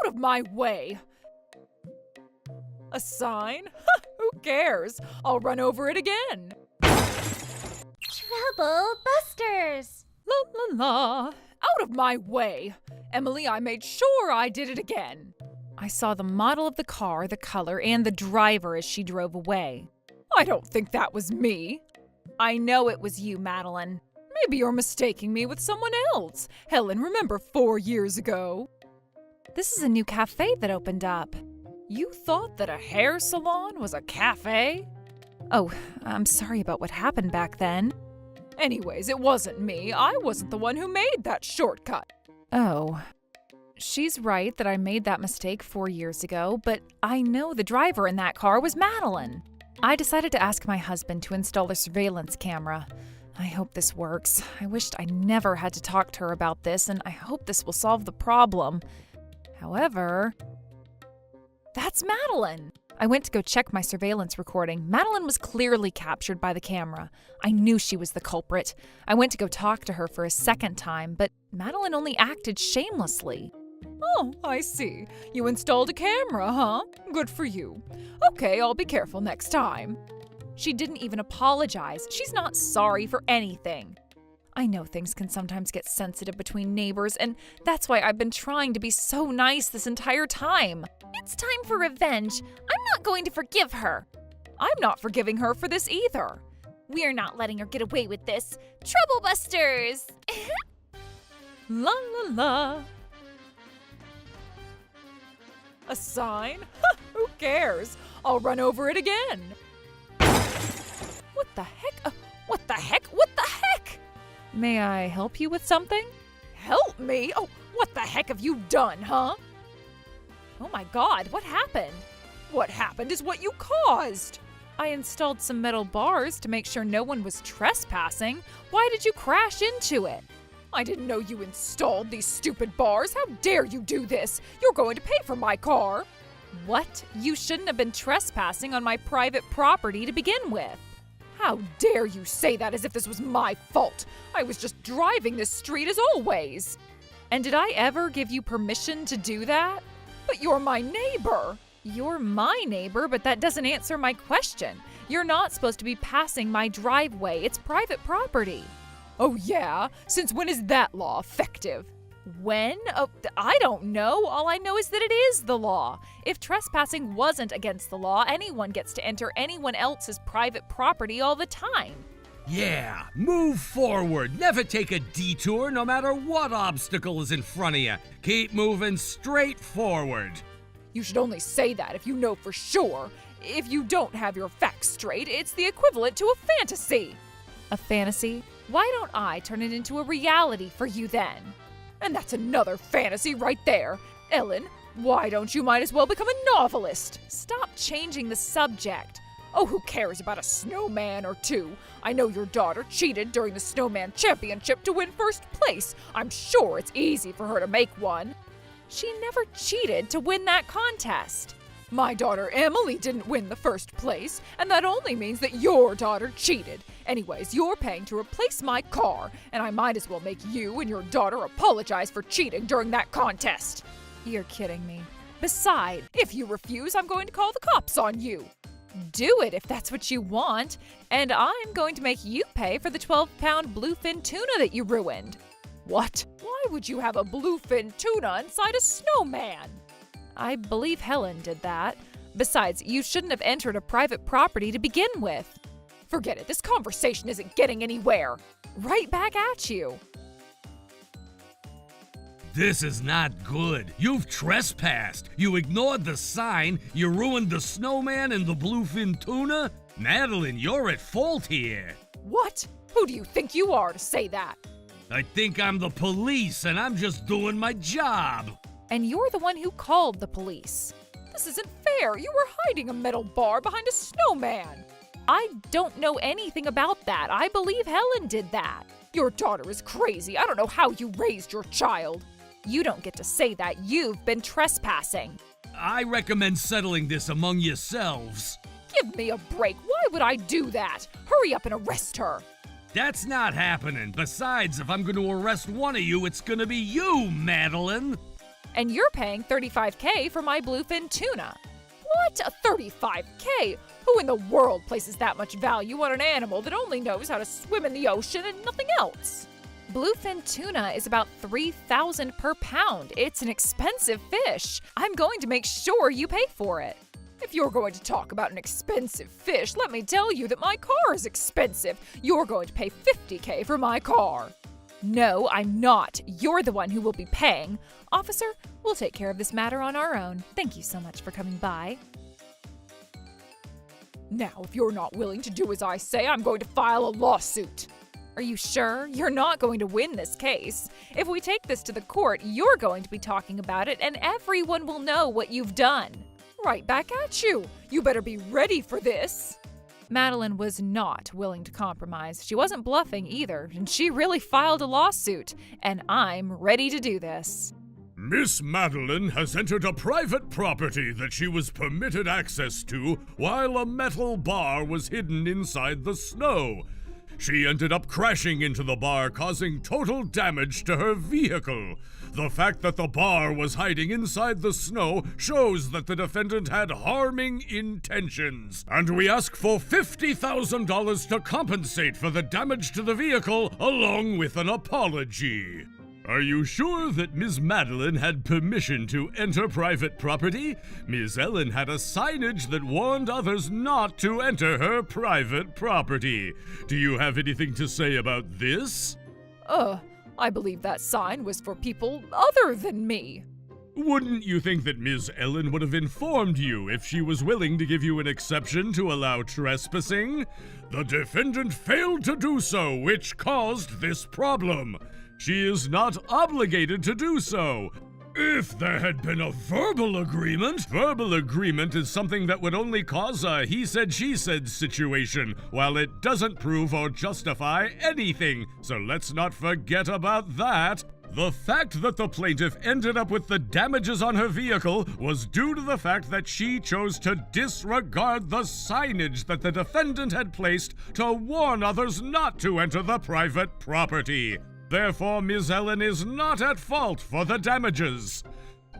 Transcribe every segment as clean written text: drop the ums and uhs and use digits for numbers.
of my way! A sign? Who cares? I'll run over it again. Trouble busters! La la la. Out of my way! Emily, I made sure I did it again. I saw the model of the car, the color, and the driver as she drove away. I don't think that was me. I know it was you, Madeline. Maybe you're mistaking me with someone else. Helen, remember 4 years ago? This is a new cafe that opened up. You thought that a hair salon was a cafe? Oh, I'm sorry about what happened back then. Anyways, it wasn't me. I wasn't the one who made that shortcut. Oh. She's right that I made that mistake 4 years ago, but I know the driver in that car was Madeline. I decided to ask my husband to install a surveillance camera. I hope this works. I wished I never had to talk to her about this, and I hope this will solve the problem. However, that's Madeline. I went to go check my surveillance recording. Madeline was clearly captured by the camera. I knew she was the culprit. I went to go talk to her for a second time, but Madeline only acted shamelessly. Oh, I see. You installed a camera, huh? Good for you. Okay, I'll be careful next time. She didn't even apologize. She's not sorry for anything. I know things can sometimes get sensitive between neighbors, and that's why I've been trying to be so nice this entire time. It's time for revenge. I'm not going to forgive her. I'm not forgiving her for this either. We're not letting her get away with this. Trouble busters! La la la. A sign? Who cares? I'll run over it again. What the heck? What the heck? What the heck? May I help you with something? Help me? Oh, what the heck have you done, huh? Oh my God, what happened? What happened is what you caused. I installed some metal bars to make sure no one was trespassing. Why did you crash into it? I didn't know you installed these stupid bars. How dare you do this? You're going to pay for my car. What? You shouldn't have been trespassing on my private property to begin with. How dare you say that as if this was my fault? I was just driving this street as always. And did I ever give you permission to do that? But you're my neighbor. You're my neighbor, but that doesn't answer my question. You're not supposed to be passing my driveway. It's private property. Oh yeah? Since when is that law effective? When? Oh, I don't know. All I know is that it is the law. If trespassing wasn't against the law, anyone gets to enter anyone else's private property all the time. Yeah, move forward. Never take a detour no matter what obstacle is in front of you. Keep moving straight forward. You should only say that if you know for sure. If you don't have your facts straight, it's the equivalent to a fantasy. A fantasy? Why don't I turn it into a reality for you then? And that's another fantasy right there. Ellen, why don't you might as well become a novelist? Stop changing the subject. Oh, who cares about a snowman or two? I know your daughter cheated during the snowman championship to win first place. I'm sure it's easy for her to make one. She never cheated to win that contest. My daughter Emily didn't win the first place, and that only means that your daughter cheated. Anyways, you're paying to replace my car, and I might as well make you and your daughter apologize for cheating during that contest. You're kidding me. Besides, if you refuse, I'm going to call the cops on you. Do it if that's what you want, and I'm going to make you pay for the 12-pound bluefin tuna that you ruined. What? Why would you have a bluefin tuna inside a snowman? I believe Helen did that. Besides, you shouldn't have entered a private property to begin with. Forget it, this conversation isn't getting anywhere. Right back at you. This is not good. You've trespassed. You ignored the sign. You ruined the snowman and the bluefin tuna. Madeline, you're at fault here. What? Who do you think you are to say that? I think I'm the police and I'm just doing my job. And you're the one who called the police. This isn't fair. You were hiding a metal bar behind a snowman. I don't know anything about that. I believe Helen did that. Your daughter is crazy. I don't know how you raised your child. You don't get to say that. You've been trespassing. I recommend settling this among yourselves. Give me a break. Why would I do that? Hurry up and arrest her. That's not happening. Besides, if I'm going to arrest one of you, it's going to be you, Madeline. And you're paying $35K for my bluefin tuna. What? $35K? Who in the world places that much value on an animal that only knows how to swim in the ocean and nothing else? Bluefin tuna is about $3,000 per pound. It's an expensive fish. I'm going to make sure you pay for it. If you're going to talk about an expensive fish, let me tell you that my car is expensive. You're going to pay $50K for my car. No, I'm not. You're the one who will be paying. Officer, we'll take care of this matter on our own. Thank you so much for coming by. Now, if you're not willing to do as I say, I'm going to file a lawsuit. Are you sure? You're not going to win this case. If we take this to the court, you're going to be talking about it, and everyone will know what you've done. Right back at you. You better be ready for this. Madeline was not willing to compromise. She wasn't bluffing either, and she really filed a lawsuit, and I'm ready to do this. Miss Madeline has entered a private property that she was permitted access to while a metal bar was hidden inside the snow. She ended up crashing into the bar, causing total damage to her vehicle. The fact that the bar was hiding inside the snow shows that the defendant had harming intentions. And we ask for $50,000 to compensate for the damage to the vehicle, along with an apology. Are you sure that Ms. Madeline had permission to enter private property? Ms. Ellen had a signage that warned others not to enter her private property. Do you have anything to say about this? I believe that sign was for people other than me. Wouldn't you think that Ms. Ellen would have informed you if she was willing to give you an exception to allow trespassing? The defendant failed to do so, which caused this problem. She is not obligated to do so. If there had been a verbal agreement is something that would only cause a he said, she said situation, while it doesn't prove or justify anything, so let's not forget about that. The fact that the plaintiff ended up with the damages on her vehicle was due to the fact that she chose to disregard the signage that the defendant had placed to warn others not to enter the private property. Therefore, Ms. Ellen is not at fault for the damages.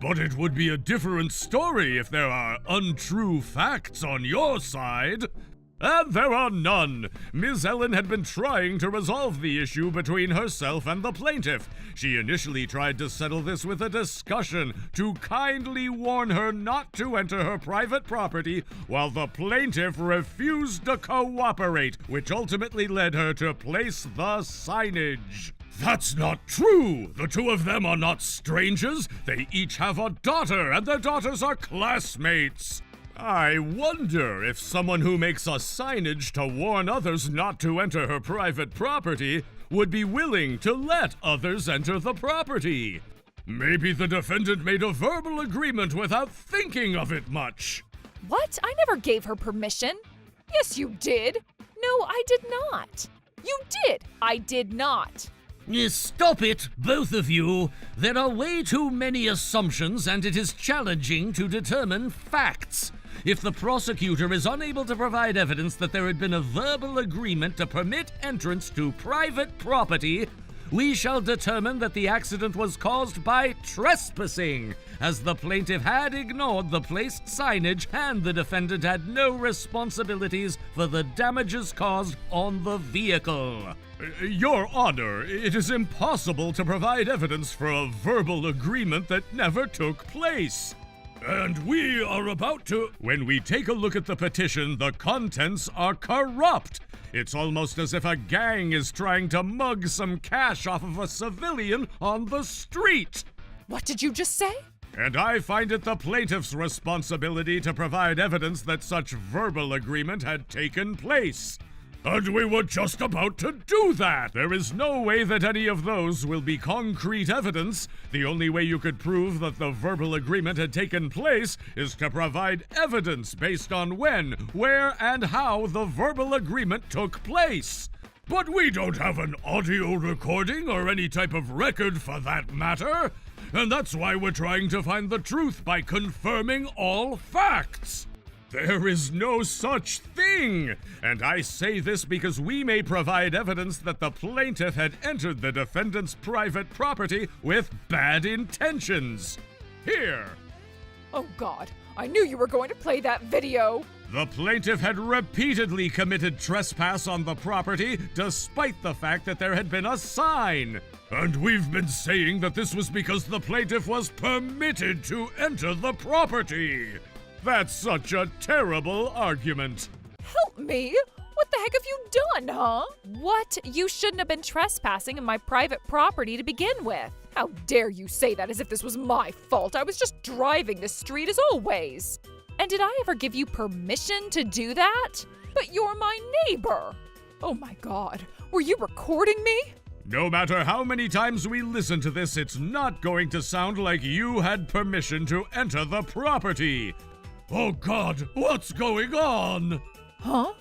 But it would be a different story if there are untrue facts on your side. And there are none. Ms. Ellen had been trying to resolve the issue between herself and the plaintiff. She initially tried to settle this with a discussion to kindly warn her not to enter her private property, while the plaintiff refused to cooperate, which ultimately led her to place the signage. That's not true! The two of them are not strangers. They each have a daughter, and their daughters are classmates. I wonder if someone who makes a signage to warn others not to enter her private property would be willing to let others enter the property. Maybe the defendant made a verbal agreement without thinking of it much. What? I never gave her permission. Yes, you did. No, I did not. You did. I did not. Stop it, both of you. There are way too many assumptions, and it is challenging to determine facts. If the prosecutor is unable to provide evidence that there had been a verbal agreement to permit entrance to private property, we shall determine that the accident was caused by trespassing, as the plaintiff had ignored the placed signage and the defendant had no responsibilities for the damages caused on the vehicle. Your Honor, it is impossible to provide evidence for a verbal agreement that never took place. And we are about to... When we take a look at the petition, the contents are corrupt. It's almost as if a gang is trying to mug some cash off of a civilian on the street. What did you just say? And I find it the plaintiff's responsibility to provide evidence that such verbal agreement had taken place. And we were just about to do that! There is no way that any of those will be concrete evidence. The only way you could prove that the verbal agreement had taken place is to provide evidence based on when, where, and how the verbal agreement took place. But we don't have an audio recording or any type of record for that matter. And that's why we're trying to find the truth by confirming all facts. There is no such thing! And I say this because we may provide evidence that the plaintiff had entered the defendant's private property with bad intentions. Here. Oh God, I knew you were going to play that video. The plaintiff had repeatedly committed trespass on the property despite the fact that there had been a sign. And we've been saying that this was because the plaintiff was permitted to enter the property. That's such a terrible argument. Help me! What the heck have you done, huh? What? You shouldn't have been trespassing in my private property to begin with. How dare you say that as if this was my fault? I was just driving the street as always. And did I ever give you permission to do that? But you're my neighbor. Oh my God, were you recording me? No matter how many times we listen to this, it's not going to sound like you had permission to enter the property. Oh God, what's going on? Huh?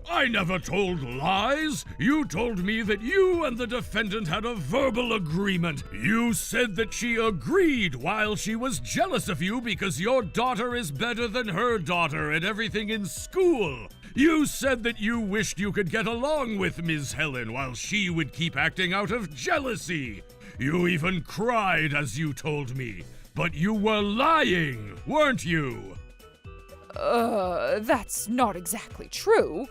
I never told lies. You told me that you and the defendant had a verbal agreement. You said that she agreed while she was jealous of you because your daughter is better than her daughter at everything in school. You said that you wished you could get along with Ms. Helen while she would keep acting out of jealousy. You even cried as you told me. But you were lying, weren't you? That's not exactly true.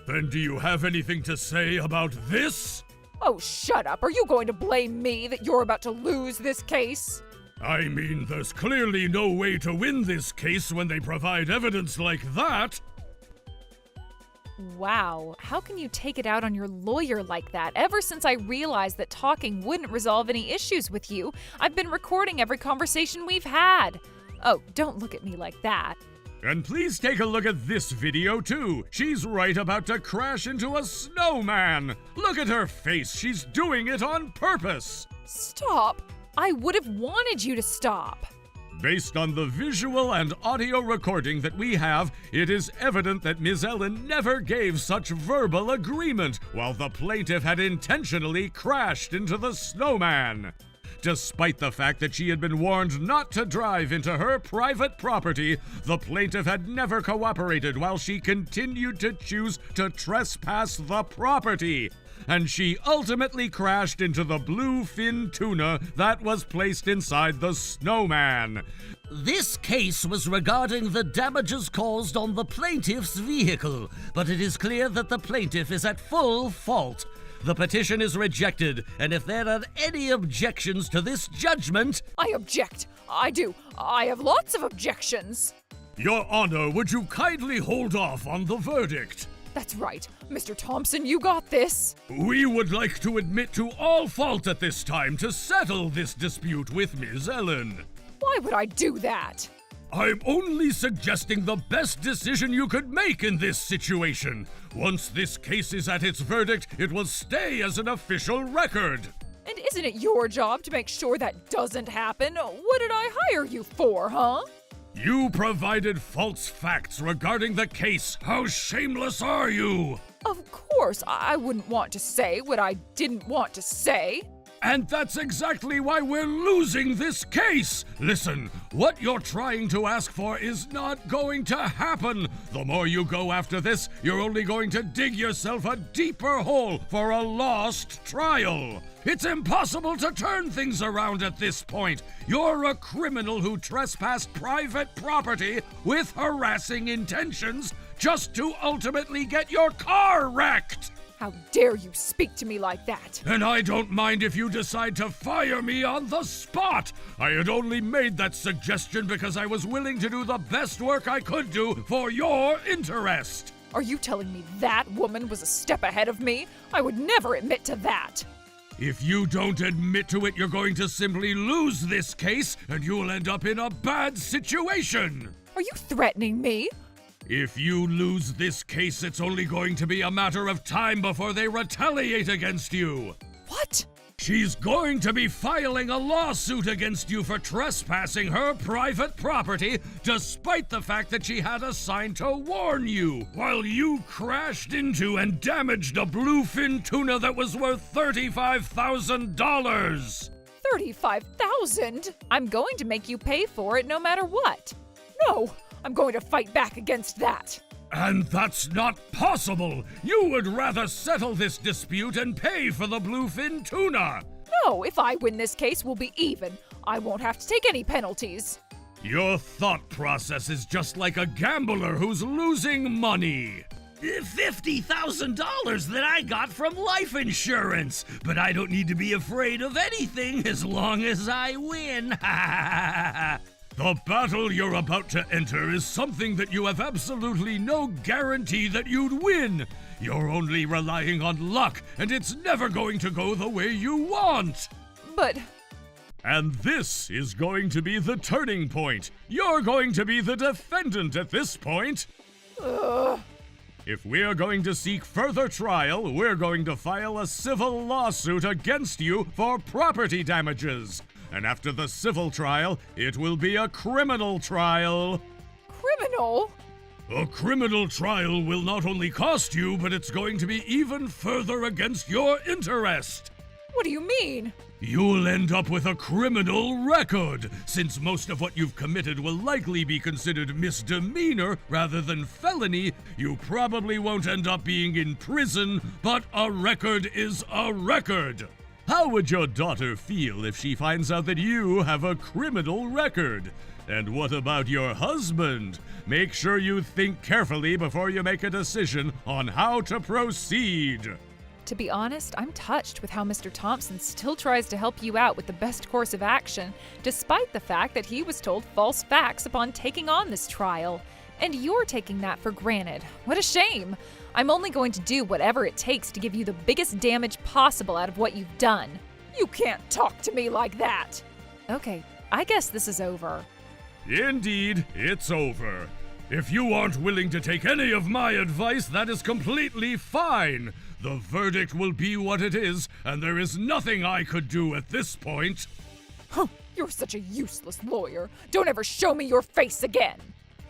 Then do you have anything to say about this? Oh, shut up. Are you going to blame me that you're about to lose this case? I mean, there's clearly no way to win this case when they provide evidence like that. Wow, how can you take it out on your lawyer like that? Ever since I realized that talking wouldn't resolve any issues with you, I've been recording every conversation we've had. Oh, don't look at me like that. And please take a look at this video, too. She's right about to crash into a snowman. Look at her face. She's doing it on purpose. Stop. I would have wanted you to stop. Based on the visual and audio recording that we have, it is evident that Ms. Ellen never gave such verbal agreement, while the plaintiff had intentionally crashed into the snowman. Despite the fact that she had been warned not to drive into her private property, the plaintiff had never cooperated while she continued to choose to trespass the property. And she ultimately crashed into the bluefin tuna that was placed inside the snowman. This case was regarding the damages caused on the plaintiff's vehicle, but it is clear that the plaintiff is at full fault. The petition is rejected, and if there are any objections to this judgment... I object. I do. I have lots of objections. Your Honor, would you kindly hold off on the verdict? That's right. Mr. Thompson, you got this. We would like to admit to all fault at this time to settle this dispute with Ms. Ellen. Why would I do that? I'm only suggesting the best decision you could make in this situation. Once this case is at its verdict, it will stay as an official record. And isn't it your job to make sure that doesn't happen? What did I hire you for, huh? You provided false facts regarding the case. How shameless are you? Of course, I wouldn't want to say what I didn't want to say. And that's exactly why we're losing this case. Listen, what you're trying to ask for is not going to happen. The more you go after this, you're only going to dig yourself a deeper hole for a lost trial. It's impossible to turn things around at this point. You're a criminal who trespassed private property with harassing intentions just to ultimately get your car wrecked. How dare you speak to me like that? And I don't mind if you decide to fire me on the spot. I had only made that suggestion because I was willing to do the best work I could do for your interest. Are you telling me that woman was a step ahead of me? I would never admit to that. If you don't admit to it, you're going to simply lose this case, and you'll end up in a bad situation. Are you threatening me? If you lose this case, it's only going to be a matter of time before they retaliate against you. What? She's going to be filing a lawsuit against you for trespassing her private property, despite the fact that she had a sign to warn you, while you crashed into and damaged a bluefin tuna that was worth $35,000. $35,000? I'm going to make you pay for it no matter what. No, I'm going to fight back against that. And that's not possible! You would rather settle this dispute and pay for the bluefin tuna! No, if I win this case, we'll be even. I won't have to take any penalties. Your thought process is just like a gambler who's losing money. $50,000 that I got from life insurance, but I don't need to be afraid of anything as long as I win. The battle you're about to enter is something that you have absolutely no guarantee that you'd win. You're only relying on luck, and it's never going to go the way you want. But And this is going to be the turning point. You're going to be the defendant at this point. If we're going to seek further trial, we're going to file a civil lawsuit against you for property damages. And after the civil trial, it will be a criminal trial. criminal? A criminal trial will not only cost you, but it's going to be even further against your interest. What do you mean? You'll end up with a criminal record, since most of what you've committed will likely be considered misdemeanor rather than felony. You probably won't end up being in prison, but a record is a record. How would your daughter feel if she finds out that you have a criminal record? And what about your husband? Make sure you think carefully before you make a decision on how to proceed. To be honest, I'm touched with how Mr. Thompson still tries to help you out with the best course of action, despite the fact that he was told false facts upon taking on this trial. And you're taking that for granted. What a shame! I'm only going to do whatever it takes to give you the biggest damage possible out of what you've done. You can't talk to me like that! Okay, I guess this is over. Indeed, it's over. If you aren't willing to take any of my advice, that is completely fine. The verdict will be what it is, and there is nothing I could do at this point. Huh, you're such a useless lawyer. Don't ever show me your face again!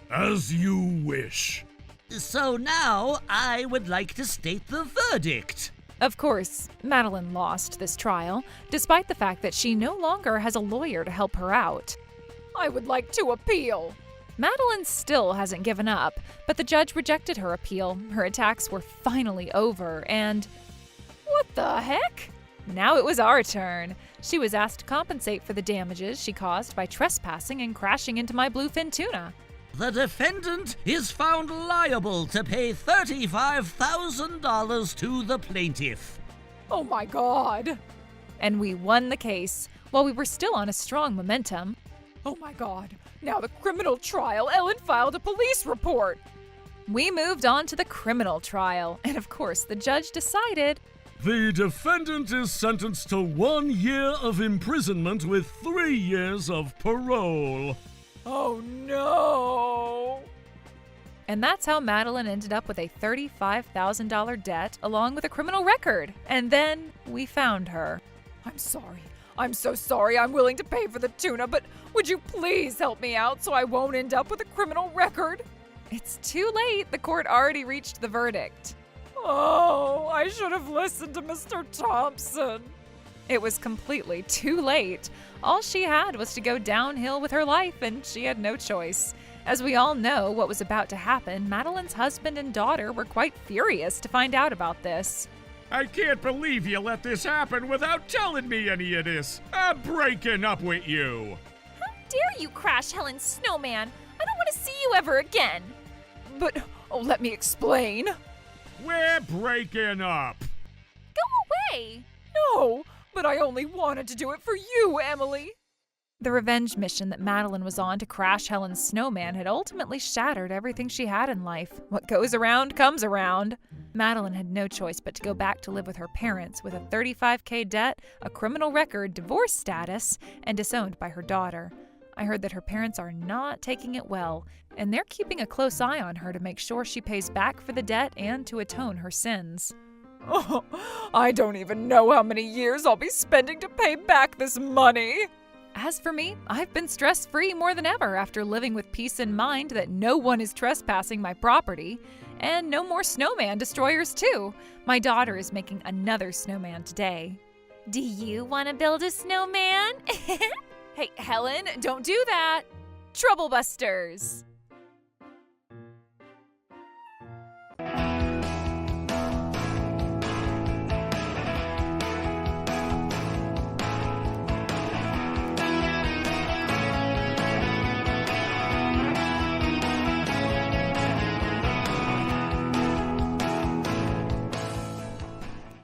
As you wish. So now I would like to state the verdict. Of course, Madeline lost this trial, despite the fact that she no longer has a lawyer to help her out. I would like to appeal. Madeline still hasn't given up, but the judge rejected her appeal. Her attacks were finally over, and... What the heck? Now it was our turn. She was asked to compensate for the damages she caused by trespassing and crashing into my bluefin tuna. The defendant is found liable to pay $35,000 to the plaintiff. Oh my God! And we won the case, while we were still on a strong momentum. Oh my God, now the criminal trial. Ellen filed a police report. We moved on to the criminal trial, and of course the judge decided. The defendant is sentenced to 1 year of imprisonment with 3 years of parole. Oh no! And that's how Madeline ended up with a $35,000 debt along with a criminal record. And then we found her. I'm sorry. I'm so sorry. I'm willing to pay for the tuna, but would you please help me out so I won't end up with a criminal record? It's too late. The court already reached the verdict. Oh, I should have listened to Mr. Thompson. It was completely too late. All she had was to go downhill with her life, and she had no choice. As we all know what was about to happen, Madeline's husband and daughter were quite furious to find out about this. I can't believe you let this happen without telling me any of this. I'm breaking up with you. How dare you crash Helen's snowman? I don't want to see you ever again. But, let me explain. We're breaking up. Go away. No, but I only wanted to do it for you, Emily. The revenge mission that Madeline was on to crash Helen's snowman had ultimately shattered everything she had in life. What goes around comes around. Madeline had no choice but to go back to live with her parents with a $35,000 debt, a criminal record, divorce status, and disowned by her daughter. I heard that her parents are not taking it well, and they're keeping a close eye on her to make sure she pays back for the debt and to atone her sins. Oh, I don't even know how many years I'll be spending to pay back this money. As for me, I've been stress-free more than ever after living with peace in mind that no one is trespassing my property, and no more snowman destroyers too. My daughter is making another snowman today. Do you want to build a snowman? Hey, Helen, don't do that! Troublebusters!